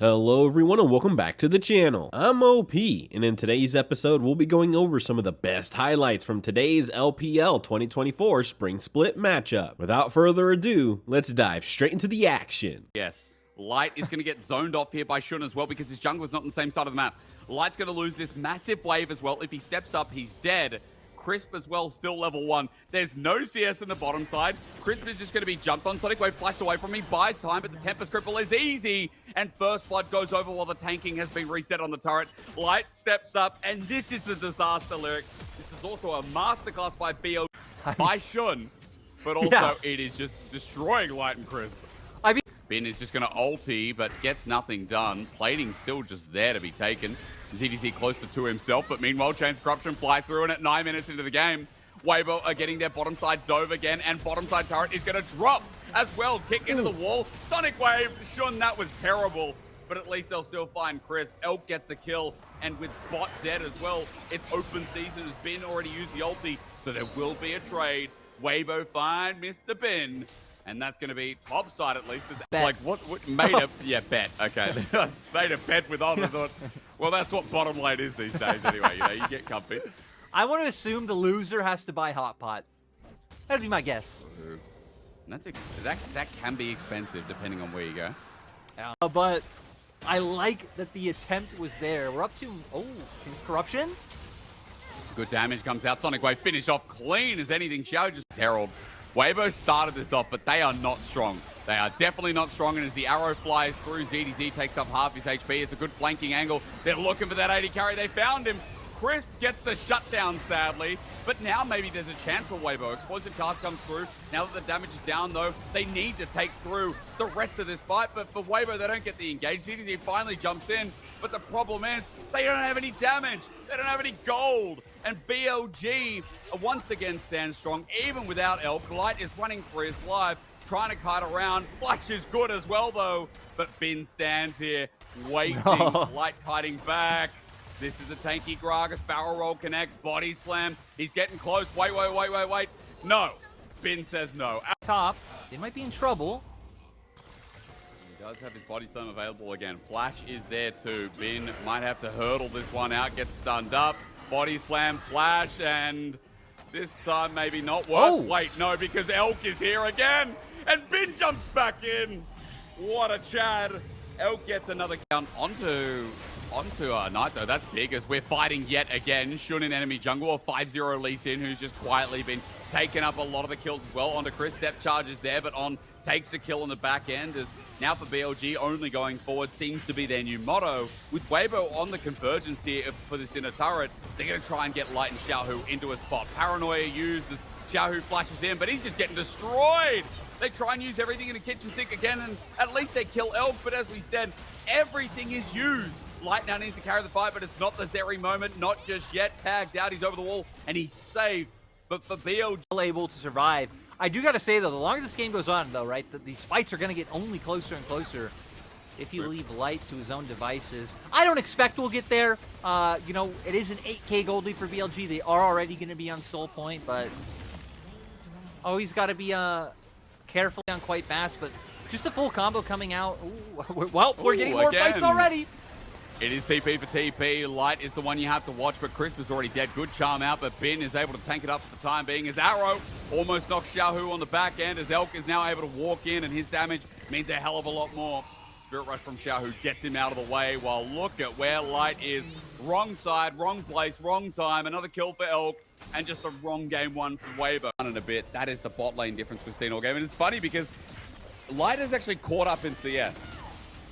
Hello everyone and welcome back to the channel. I'm OP, and in today's episode we'll be going over some of the best highlights from today's LPL 2024 Spring Split matchup. Without further ado, let's dive straight into the action. Yes, Light is going to get zoned off here by Shun as well because his jungler's not on the same side of the map. Light's going to lose this massive wave as well. If he steps up, he's dead. Crisp as well, still level 1. There's no CS in the bottom side. Crisp is just going to be jumped on. Sonic Wave flashed away from me, buys time, but the Tempest Cripple is easy. And First Blood goes over while the tanking has been reset on the turret. Light steps up, and this is the disaster lyric. This is also a masterclass by BLG, by Shun, but also it is just destroying Light and Crisp. Bin is just going to ulti, but gets nothing done. Plating still just there to be taken. ZDZ closer to himself, but meanwhile, Chain's Corruption fly through, and at 9 minutes into the game, Weibo are getting their bottom side dove again, and bottom side turret is going to drop as well. Kick into the wall. Sonic Wave, Shun, that was terrible, but at least they'll still find Crisp. Elk gets a kill, and with bot dead as well, it's open season. Has Bin already used the ulti, so there will be a trade. Weibo find Mr. Bin. And that's going to be top side at least. It's like, what made a... Yeah, bet. Okay. Made a bet with Oz. I thought, well, that's what bottom lane is these days anyway. You know, you get comfy. I want to assume the loser has to buy Hot Pot. That'd be my guess. And that can be expensive depending on where you go. But I like that the attempt was there. We're up to... Oh, King's Corruption. Good damage comes out. Sonic Wave finish off clean as anything. Xiao just Herald. Weibo started this off, but they are not strong. They are definitely not strong, and as the arrow flies through, ZDZ takes up half his HP. It's a good flanking angle. They're looking for that 80 carry. They found him. Crisp gets the shutdown, sadly, but now maybe there's a chance for Weibo. Explosive cast comes through. Now that the damage is down, though, they need to take through the rest of this fight, but for Weibo, they don't get the engage. ZDZ finally jumps in, but the problem is they don't have any damage. They don't have any gold. And BLG once again stands strong, even without Elk. Light is running for his life, trying to kite around. Flash is good as well, though. But Bin stands here, waiting. No. Light kiting back. This is a tanky Gragas. Barrel roll connects. Body slam. He's getting close. Wait. No. Bin says no. Top. They might be in trouble. He does have his body slam available again. Flash is there too. Bin might have to hurdle this one out. Gets stunned up. Body slam, flash, and this time maybe not worth. Oh. Wait, no, because Elk is here again, and Bin jumps back in. What a Chad. Elk gets another count onto Knight, though. That's big, as we're fighting yet again. Shun in enemy jungle, a 5-0 Lee Sin, who's just quietly been taking up a lot of the kills as well. Onto Chris, depth charges there, but On takes a kill on the back end. As now for BLG, only going forward seems to be their new motto. With Weibo on the convergence here for this inner turret, they're going to try and get Light and Xiaohu into a spot. Paranoia used as Xiaohu flashes in, but he's just getting destroyed. They try and use everything in the kitchen sink again, and at least they kill Elk, but as we said, everything is used. Light now needs to carry the fight, but it's not the Zeri moment, not just yet. Tagged out, he's over the wall, and he's saved. But for BLG... able to survive. I do got to say, though, the longer this game goes on, though, right, these fights are going to get only closer and closer if you leave Light to his own devices. I don't expect we'll get there. You know, it is an 8K gold lead for BLG. They are already going to be on soul point, but always got to be careful on quite fast. But just a full combo coming out. Ooh, well, we're getting more fights already. It is TP for TP. Light is the one you have to watch, but Crisp is already dead. Good charm out, but Bin is able to tank it up for the time being. His arrow almost knocks Xiaohu on the back end, as Elk is now able to walk in, and his damage means a hell of a lot more. Spirit Rush from Xiaohu gets him out of the way, while look at where Light is. Wrong side, wrong place, wrong time. Another kill for Elk, and just a wrong game one for Weibo. In a bit, that is the bot lane difference we've seen all game, and it's funny because Light is actually caught up in CS.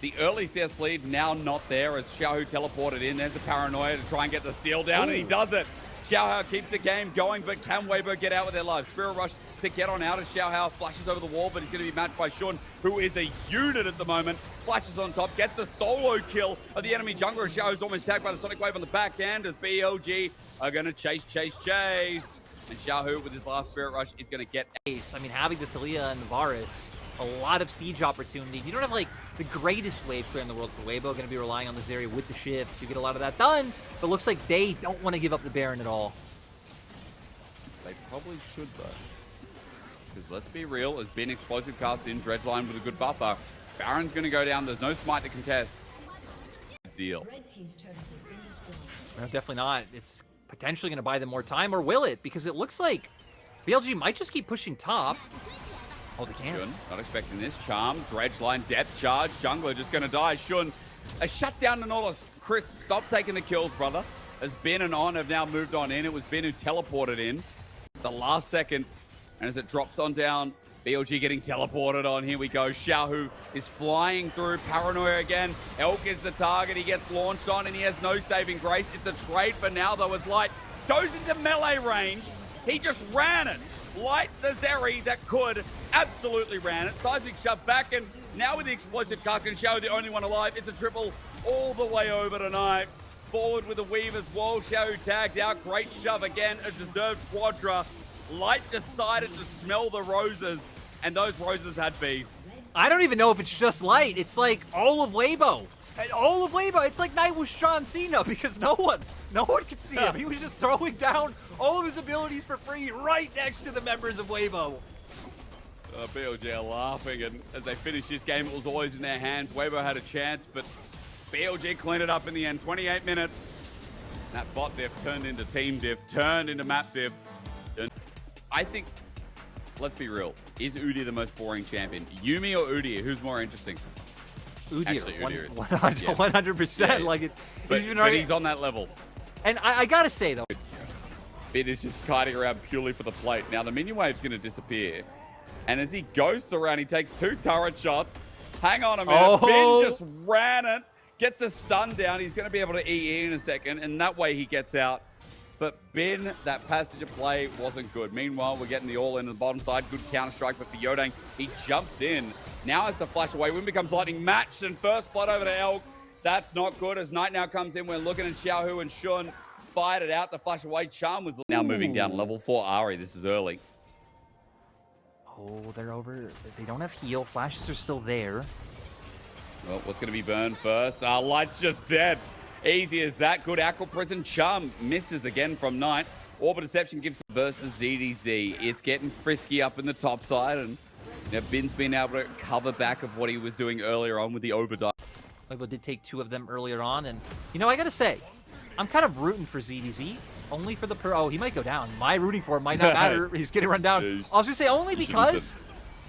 The early CS lead now not there as Xiaohu teleported in. There's a Paranoia to try and get the steal down, and he does it. Xiaohu keeps the game going, but can Weibo get out with their lives? Spirit Rush to get on out as Xiaohu flashes over the wall, but he's going to be matched by Shun, who is a unit at the moment. Flashes on top, gets the solo kill of the enemy jungler. Xiaohu's almost tagged by the Sonic Wave on the back end as BLG are going to chase. And Xiaohu with his last Spirit Rush is going to get ace. I mean, having the Thalia and Varus, a lot of siege opportunity. You don't have, like, the greatest wave clear in the world for Weibo. Going to be relying on this area with the shift to get a lot of that done. But looks like they don't want to give up the Baron at all. They probably should, though. Because let's be real, has been explosive cast in, Dredgeline with a good buffer. Baron's going to go down. There's no smite to contest. deal. No, definitely not. It's potentially going to buy them more time, or will it? Because it looks like BLG might just keep pushing top. Oh, they can't. Shun, not expecting this. Charm, dredge line, depth charge. Jungler just going to die. Shun, a shutdown to Nautilus. Chris, stop taking the kills, brother. As Ben and On have now moved on in. It was Ben who teleported in the last second. And as it drops on down, BLG getting teleported on. Here we go. Xiaohu is flying through. Paranoia again. Elk is the target. He gets launched on and he has no saving grace. It's a trade for now, though, as Light goes into melee range. He just ran it. Light the Zeri that could. Absolutely ran it. Seismic shove back, and now with the explosive cast, and Xiao the only one alive. It's a triple all the way over tonight. Forward with the weave as well. Xiao tagged out. Great shove again. A deserved quadra. Light decided to smell the roses, and those roses had bees. I don't even know if it's just Light. It's like all of Weibo. All of Weibo. It's like Night was John Cena, because no one could see him. He was just throwing down all of his abilities for free right next to the members of Weibo. BLG are laughing, and as they finished this game, it was always in their hands. Weibo had a chance, but BLG cleaned it up in the end. 28 minutes. That bot diff turned into team diff, turned into map diff. And I think, let's be real, is Udyr the most boring champion? Yuumi or Udyr? Who's more interesting? Udyr, Actually, Udyr is. 100%. Yeah. Like it, But he's on that level. And I gotta say though, Ben is just kiting around purely for the plate. Now the minion wave's going to disappear. And as he ghosts around, he takes 2 turret shots. Hang on a minute. Oh. Ben just ran it. Gets a stun down. He's going to be able to EE in a second. And that way he gets out. But Ben, that passage of play wasn't good. Meanwhile, we're getting the all in on the bottom side. Good counter strike. But for Yodang, he jumps in. Now has to flash away. Win becomes lightning matched. And first blood over to Elk. That's not good. As Knight now comes in, we're looking at Xiaohu and Shun. Fired it out. The flash away. Charm was now moving down. Level 4 Ari. This is early. oh, they're over. They don't have heal. Flashes are still there. Well, what's going to be burned first? Light's just dead. Easy as that. Good Aqua Prison. Charm misses again from Knight. Orb of Deception gives versus ZDZ. It's getting frisky up in the top side, and Bin's been able to cover back of what he was doing earlier on with the overdive. Weibo did take 2 of them earlier on, and I gotta say, I'm kind of rooting for ZDZ. Only for the oh, he might go down. My rooting for him might not matter. He's getting run down. Yeah, I was gonna say only because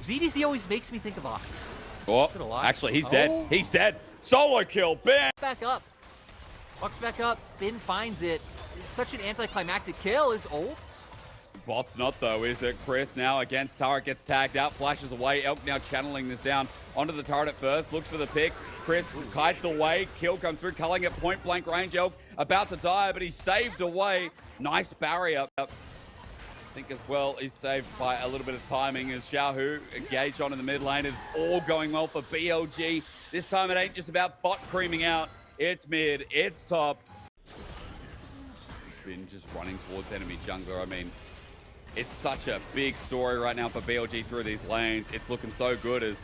ZDZ always makes me think of Ox. Oh, actually, he's dead. He's dead. Solo kill. Bam! Back up. Walks back up. Bin finds it. It's such an anticlimactic kill. Is ult. Bot's not, though, is it? Chris now against turret, gets tagged out, flashes away. Elk now channeling this down onto the turret at first. Looks for the pick. Chris kites away. Kill comes through, culling at point blank range. Elk about to die, but he's saved away. Nice barrier. I think as well he's saved by a little bit of timing as Xiaohu engaged on in the mid lane. It's all going well for BLG. This time it ain't just about bot creaming out. It's mid, it's top. Been just running towards enemy jungler. I mean, it's such a big story right now for BLG through these lanes. It's looking so good as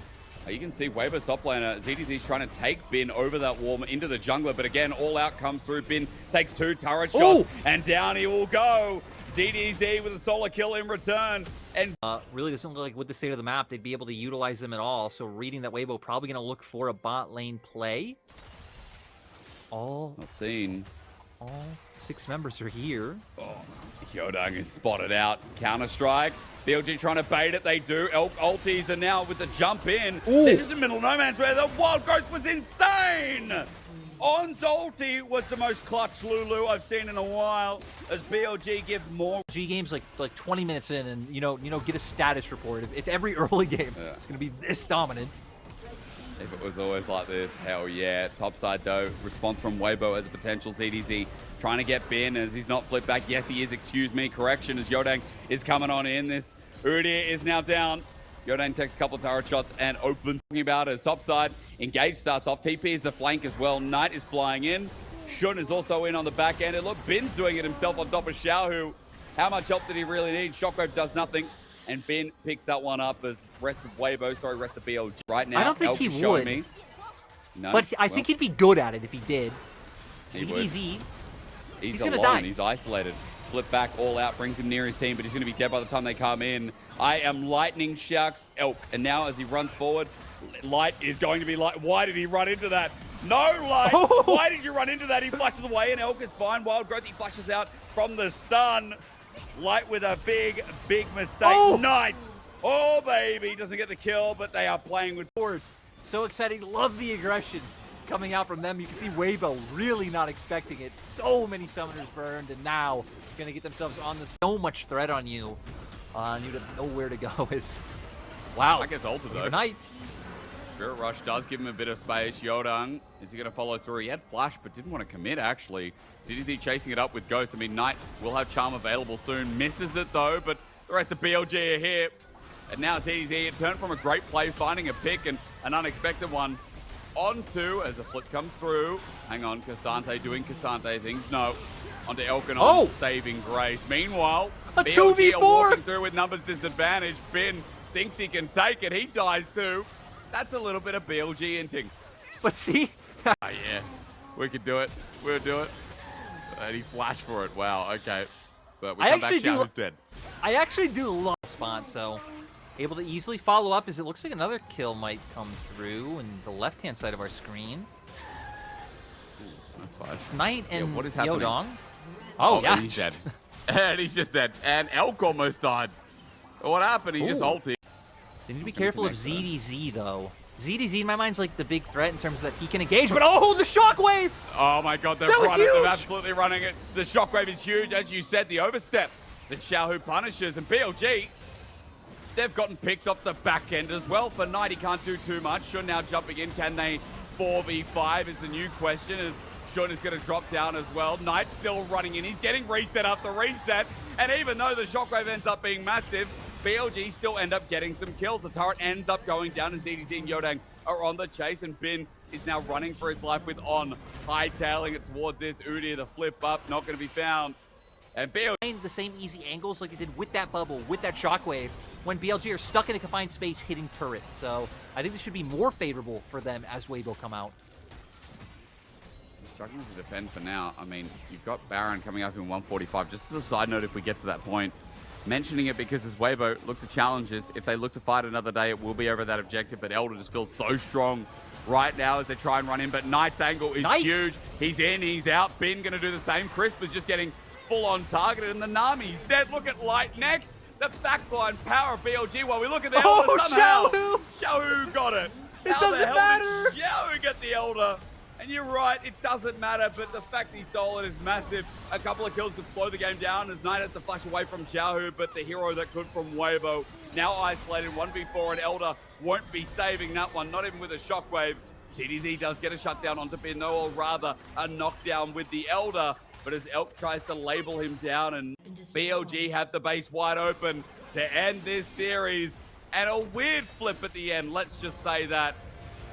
you can see Weibo's top laner. ZDZ's trying to take Bin over that wall into the jungler, but again, all out comes through. Bin takes 2 turret shots, and down he will go. ZDZ with a solo kill in return. And really doesn't look like with the state of the map, they'd be able to utilize them at all. So reading that Weibo probably going to look for a bot lane play. Not seen. All 6 members are here. Oh, Yodang is spotted out. Counter-strike. BLG trying to bait it. They do. Elk ultis are now with the jump in. They're just in the middle of no man's where the wild growth was insane. On ulti was the most clutch Lulu I've seen in a while as BLG give more. G games like 20 minutes in and, get a status report. If every early game is going to be this dominant. If it was always like this, hell yeah. Topside though, response from Weibo as a potential ZDZ. Trying to get Ben as he's not flipped back. Yes, he is, excuse me. Correction as Yodang is coming on in. This Udyr is now down. Yodang takes a couple of turret shots and opens. Talking about as topside. Engage starts off. TP is the flank as well. Knight is flying in. Shun is also in on the back end. And look, Ben's doing it himself on top of Xiaohu. How much help did he really need? Shockwave does nothing. And Ben picks that one up as rest of BLG right now. I don't think he would. Me. No, but I think he'd be good at it if he did. He ZDZ. He's gonna alone. die. He's isolated. Flip back, all out, brings him near his team, but he's going to be dead by the time they come in. I am lightning Sharks Elk. And now as he runs forward, Light is going to be light. Why did he run into that? No light. Oh. Why did you run into that? He flashes away, and Elk is fine. Wild Growth, he flashes out from the stun. Light with a big, big mistake. Oh. Knight. Oh, baby. Doesn't get the kill, but they are playing with force. So exciting. Love the aggression coming out from them. You can see Weibo really not expecting it. So many summoners burned, and now going to get themselves on the so much threat on you. You don't know where to go. Wow. That gets ulted, though. Knight. Spirit Rush does give him a bit of space. Yodang, is he going to follow through? He had Flash, but didn't want to commit, actually. ZDZ chasing it up with Ghost. I mean, Knight will have Charm available soon. Misses it, though, but the rest of BLG are here. And now ZDZ, it turned from a great play, finding a pick and an unexpected one, onto, as a flip comes through. Hang on, Cassante doing Cassante things. No. Onto Elkanon, saving grace. Meanwhile, a BLG 2v4 are walking through with numbers disadvantage. Bin thinks he can take it. He dies too. That's a little bit of BLG inting. But see? Oh, yeah. We could do it. We'll do it. And he flashed for it. Wow, okay. But we come back, Shadow's dead. I actually do love spawn, so able to easily follow up as it looks like another kill might come through in the left-hand side of our screen. Ooh, that's fine. It's Knight and what is happening? Yodong. Oh, yeah. He's dead. And he's just dead. And Elk almost died. What happened? He just ulted. They need to be careful of ZDZ, though. ZDZ, in my mind, is like the big threat in terms of that he can engage, but oh, the shockwave! Oh my god, they're running it. They're absolutely running it. The shockwave is huge. As you said, the overstep that Xiaohu punishes, and BLG, they've gotten picked off the back end as well. For Knight, he can't do too much. Shun now jumping in. Can they 4v5 is the new question, as Shun is going to drop down as well. Knight still running in. He's getting reset after reset, and even though the shockwave ends up being massive, BLG still end up getting some kills. The turret ends up going down, and ZDZ and Yodang are on the chase, and Bin is now running for his life with On, hightailing it towards this. Udyr, the flip up, not going to be found. And BLG... the same easy angles like it did with that bubble, with that shockwave, when BLG are stuck in a confined space hitting turret. So I think this should be more favorable for them as Weibo come out. Struggling to defend for now. I mean, you've got Baron coming up in 145. Just as a side note, if we get to that point, mentioning it because as Weibo look to challenges, if they look to fight another day, it will be over that objective. But Elder just feels so strong right now as they try and run in. But Knight's angle is huge. He's in, he's out. Bin going to do the same. Crisp is just getting full on targeted, and the Nami's dead. Look at Light next. The backline power of BLG while we look at the Elder somehow. Xiaohu got it. How the hell did Xiaohu get the Elder? And you're right, it doesn't matter, but the fact he stole it is massive. A couple of kills could slow the game down as Knight has to flash away from Xiaohu, but the hero that could from Weibo now isolated 1v4, and Elder won't be saving that one, not even with a shockwave. ZDZ does get a shutdown onto Bin, or rather a knockdown with the Elder, but as Elk tries to label him down, and BLG have the base wide open to end this series, and a weird flip at the end, let's just say that.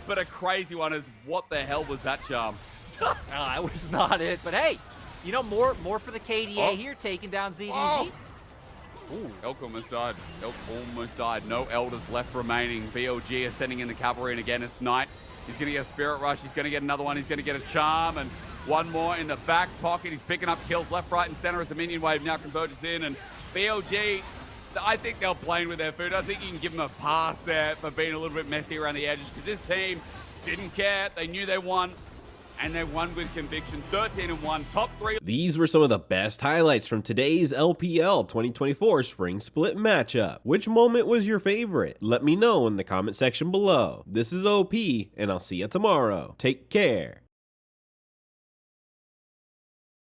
But a crazy one is, what the hell was that, Charm? That was not it. But hey, you know, more for the KDA here, taking down ZDZ. Ooh, Elk almost died. Elk almost died. No Elders left remaining. BLG are sending in the cavalry, and again, it's Knight. He's going to get a Spirit Rush. He's going to get another one. He's going to get a Charm, and one more in the back pocket. He's picking up kills left, right, and center as the minion wave now converges in, and BLG, I think they're playing with their food. I think you can give them a pass there for being a little bit messy around the edges, because this team didn't care. They knew they won, and they won with conviction. 13-1, top 3. These were some of the best highlights from today's LPL 2024 Spring Split matchup. Which moment was your favorite? Let me know in the comment section below. This is OP, and I'll see you tomorrow. Take care.